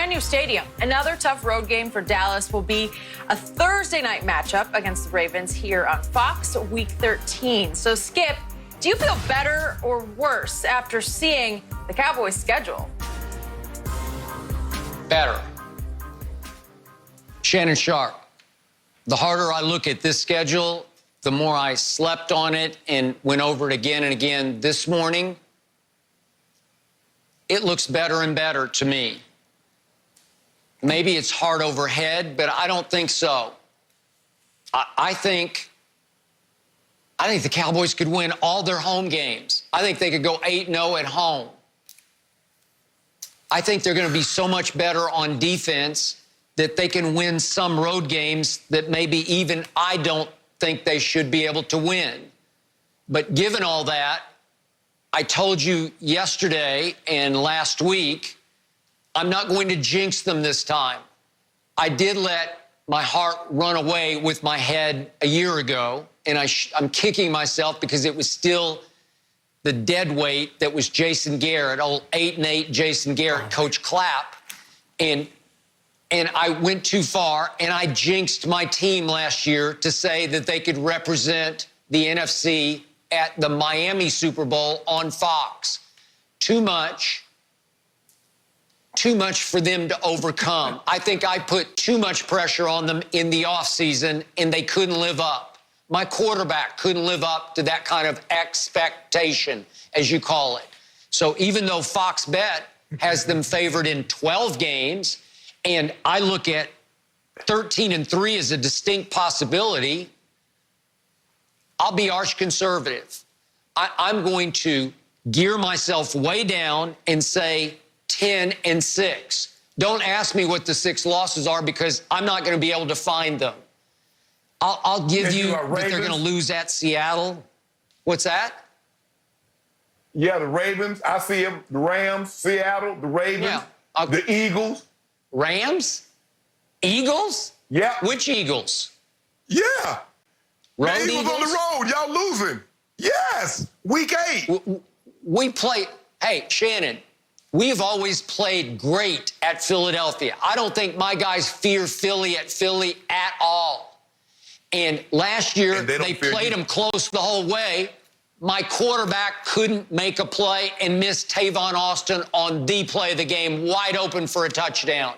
brand new stadium. Another tough road game for Dallas will be a Thursday night matchup against the Ravens here on Fox, Week 13. So, Skip, do you feel better or worse after seeing the Cowboys' schedule? Better. Shannon Sharp. The harder I look at this schedule, the more I slept on it and went over it again and again this morning. It looks better and better to me. Maybe it's hard overhead, but I don't think so. I think the Cowboys could win all their home games. I think they could go 8-0 at home. I think they're going to be so much better on defense that they can win some road games that maybe even I don't think they should be able to win. But given all that, I told you yesterday and last week, I'm not going to jinx them this time. I did let my heart run away with my head a year ago, and I'm kicking myself because it was still the dead weight that was Jason Garrett, old 8-8 Jason Garrett, Coach Clapp. And I went too far, and I jinxed my team last year to say that they could represent the NFC at the Miami Super Bowl on Fox. Too much for them to overcome. I think I put too much pressure on them in the offseason, and they couldn't live up. My quarterback couldn't live up to that kind of expectation, as you call it. So even though Fox Bet has them favored in 12 games, and I look at 13-3 as a distinct possibility, I'll be arch conservative. I'm going to gear myself way down and say 10-6. Don't ask me what the 6 losses are because I'm not going to be able to find them. I'll give you that they're going to lose at Seattle. What's that? Yeah, the Ravens. I see them. The Rams, Seattle, the Ravens, the Eagles. Rams? Eagles? Yeah. Which Eagles? Yeah. Road the Eagles on the road. Y'all losing. Yes. Week 8. We play. Hey, Shannon, we've always played great at Philadelphia. I don't think my guys fear Philly at all. And last year, they played them close the whole way. My quarterback couldn't make a play and missed Tavon Austin on the play of the game, wide open for a touchdown.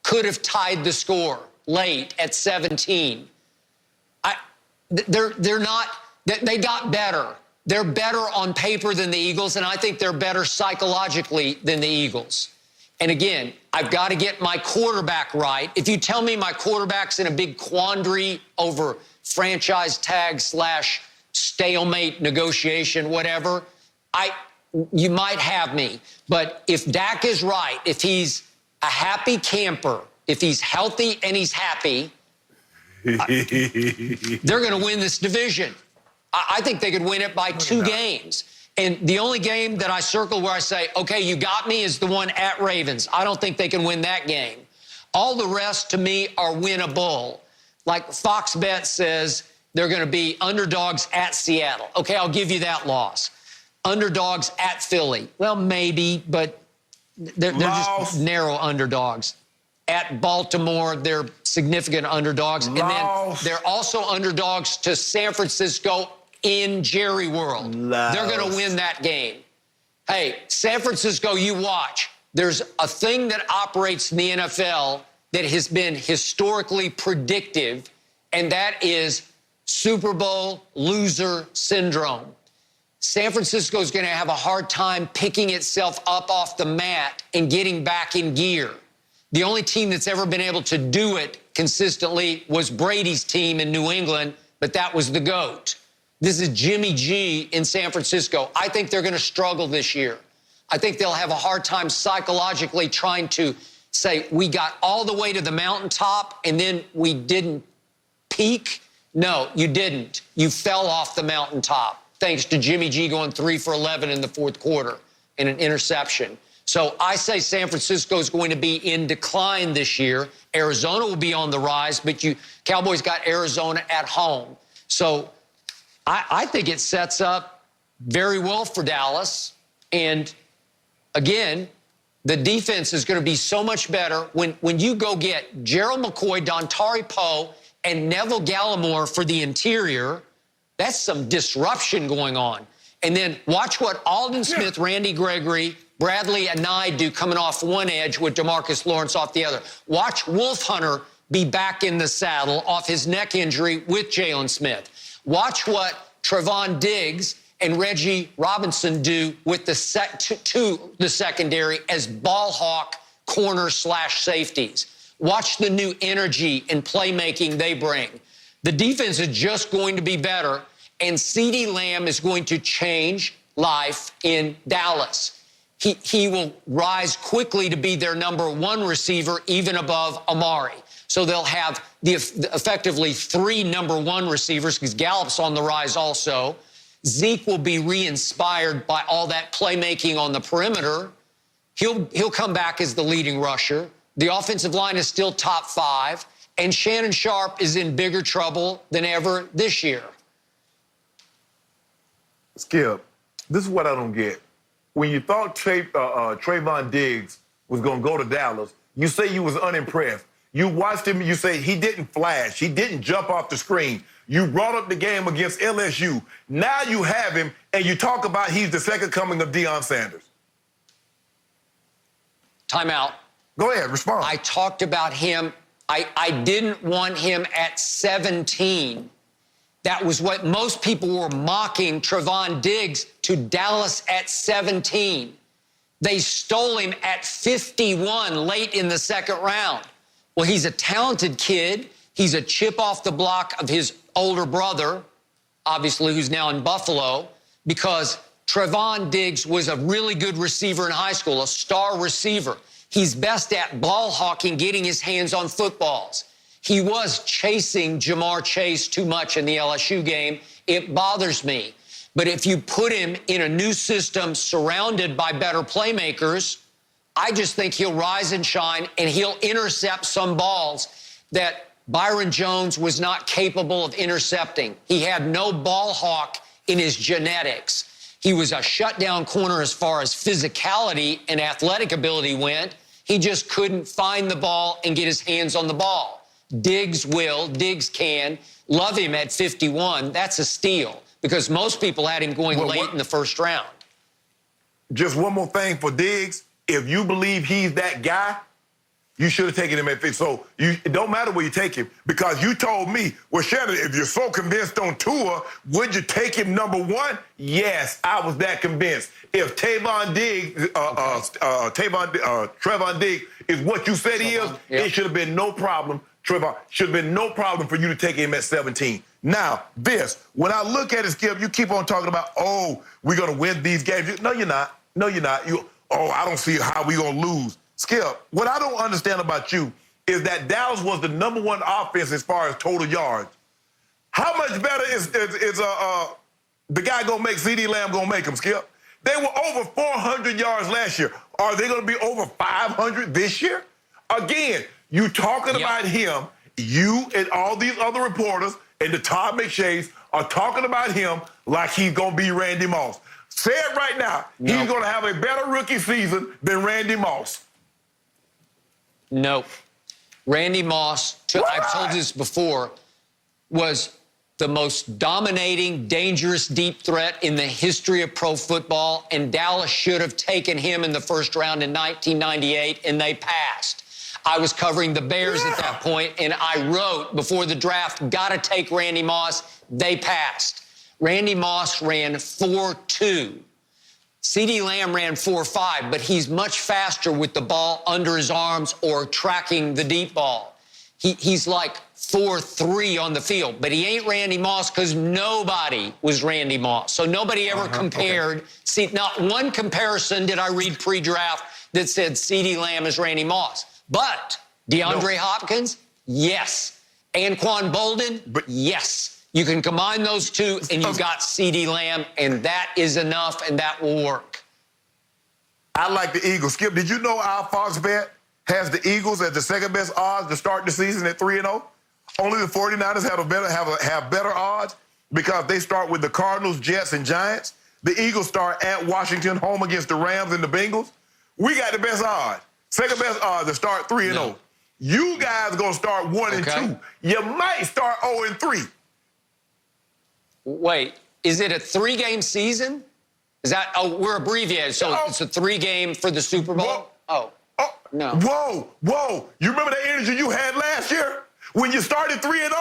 Could have tied the score late at 17. They're not, they got better. They're better on paper than the Eagles, and I think they're better psychologically than the Eagles. And again, I've got to get my quarterback right. If you tell me my quarterback's in a big quandary over franchise tag / stalemate negotiation, whatever, you might have me. But if Dak is right, if he's a happy camper, if he's healthy and he's happy, they're going to win this division. I think they could win it by 2 games. And the only game that I circle where I say, okay, you got me, is the one at Ravens. I don't think they can win that game. All the rest, to me, are winnable. Like Fox Bet says, they're going to be underdogs at Seattle. Okay, I'll give you that loss. Underdogs at Philly. Well, maybe, but they're just narrow underdogs. At Baltimore, they're significant underdogs. And then they're also underdogs to San Francisco in Jerry World. They're going to win that game. Hey, San Francisco, you watch. There's a thing that operates in the NFL that has been historically predictive, and that is Super Bowl loser syndrome. San Francisco is going to have a hard time picking itself up off the mat and getting back in gear. The only team that's ever been able to do it consistently was Brady's team in New England, but that was the GOAT. This is Jimmy G in San Francisco. I think they're going to struggle this year. I think they'll have a hard time psychologically trying to say, we got all the way to the mountaintop and then we didn't peak. No, you didn't. You fell off the mountaintop thanks to Jimmy G going 3 for 11 in the 4th quarter and an interception. So I say San Francisco is going to be in decline this year. Arizona will be on the rise, but Cowboys got Arizona at home. So I think it sets up very well for Dallas. And again, The defense is going to be so much better when you go get Gerald McCoy, Dontari Poe, and Neville Gallimore for the interior. That's some disruption going on. And then watch what Aldon Smith, Randy Gregory, Bradley Anae do coming off one edge with DeMarcus Lawrence off the other. Watch Wolf Hunter be back in the saddle off his neck injury with Jalen Smith. Watch what Trevon Diggs and Reggie Robinson do with the secondary as ball hawk corner/safeties. Watch the new energy and playmaking they bring. The defense is just going to be better, and CeeDee Lamb is going to change life in Dallas. He will rise quickly to be their #1 receiver, even above Amari. So they'll have effectively 3 #1 receivers because Gallup's on the rise also. Zeke will be re-inspired by all that playmaking on the perimeter. He'll come back as the leading rusher. The offensive line is still top 5, and Shannon Sharp is in bigger trouble than ever this year. Skip, this is what I don't get. When you thought Trevon Diggs was going to go to Dallas, you say you was unimpressed. You watched him, you say he didn't flash, he didn't jump off the screen. You brought up the game against LSU. Now you have him, and you talk about he's the second coming of Deion Sanders. Timeout. Go ahead, respond. I talked about him. I didn't want him at 17. That was what most people were mocking Trevon Diggs to Dallas at 17. They stole him at 51 late in the second round. Well, he's a talented kid. He's a chip off the block of his older brother, obviously, who's now in Buffalo, because Trevon Diggs was a really good receiver in high school, a star receiver. He's best at ball hawking, getting his hands on footballs. He was chasing Jamar Chase too much in the LSU game. It bothers me. But if you put him in a new system surrounded by better playmakers, I just think he'll rise and shine, and he'll intercept some balls that Byron Jones was not capable of intercepting. He had no ball hawk in his genetics. He was a shutdown corner as far as physicality and athletic ability went. He just couldn't find the ball and get his hands on the ball. Diggs will, Diggs can. Love him at 51. That's a steal because most people had him going late in the first round. Just one more thing for Diggs. If you believe he's that guy, you should have taken him at 50. So it don't matter where you take him because you told me, well, Shannon, if you're so convinced on Tua, would you take him #1? Yes, I was that convinced. If Trevon Diggs is what you said he is, it should have been no problem. Trevon, should have been no problem for you to take him at 17. Now, when I look at it, Skip, you keep on talking about, oh, we're going to win these games. No, you're not. No, you're not. I don't see how we're going to lose. Skip, what I don't understand about you is that Dallas was the #1 offense as far as total yards. How much better is the guy going to make CeeDee Lamb going to make him, Skip? They were over 400 yards last year. Are they going to be over 500 this year? Again, you talking about him, you and all these other reporters and the Todd McShays are talking about him like he's going to be Randy Moss. Say it right now. No. He's going to have a better rookie season than Randy Moss. Nope. Randy Moss, I've told you this before, was the most dominating, dangerous deep threat in the history of pro football, and Dallas should have taken him in the first round in 1998, and they passed. I was covering the Bears at that point, and I wrote before the draft, got to take Randy Moss. They passed. Randy Moss ran 4.2. CeeDee Lamb ran 4.5, but he's much faster with the ball under his arms or tracking the deep ball. He's like 4.3 on the field, but he ain't Randy Moss because nobody was Randy Moss. So nobody ever compared. Okay. See, not one comparison did I read pre-draft that said CeeDee Lamb is Randy Moss. But DeAndre Hopkins, yes. Anquan Bolden, yes. You can combine those two, and you've got CeeDee Lamb, and that is enough, and that will work. I like the Eagles. Skip, did you know our Fox bet has the Eagles as the second best odds to start the season at 3-0? Only the 49ers have better odds because they start with the Cardinals, Jets, and Giants. The Eagles start at Washington, home against the Rams and the Bengals. We got the best odds. Second best odds to start 3-0. No. You guys gonna start 1-2. You might start 0-3. Wait, is it a 3-game season? Is that, oh, we're abbreviated, so it's a 3-game for the Super Bowl? Whoa. Oh, no. Whoa. You remember the energy you had last year when you started 3-0?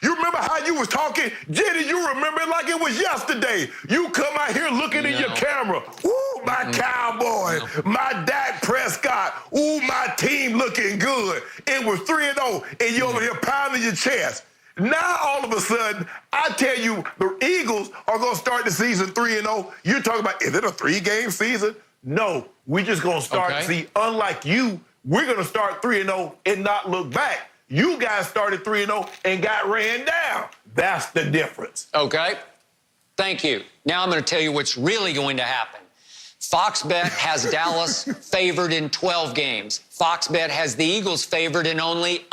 You remember how you was talking? Jenny, you remember it like it was yesterday. You come out here looking in your camera. Ooh, my Cowboys, my Dak Prescott. Ooh, my team looking good. It was 3-0, and you over here pounding your chest. Now, all of a sudden, I tell you, the Eagles are going to start the season 3-0. You're talking about, is it a 3-game season? No, we're just going to start. See, unlike you, we're going to start 3-0 and not look back. You guys started 3-0 and got ran down. That's the difference. Okay. Thank you. Now I'm going to tell you what's really going to happen. Fox Bet has Dallas favored in 12 games. Fox Bet has the Eagles favored in only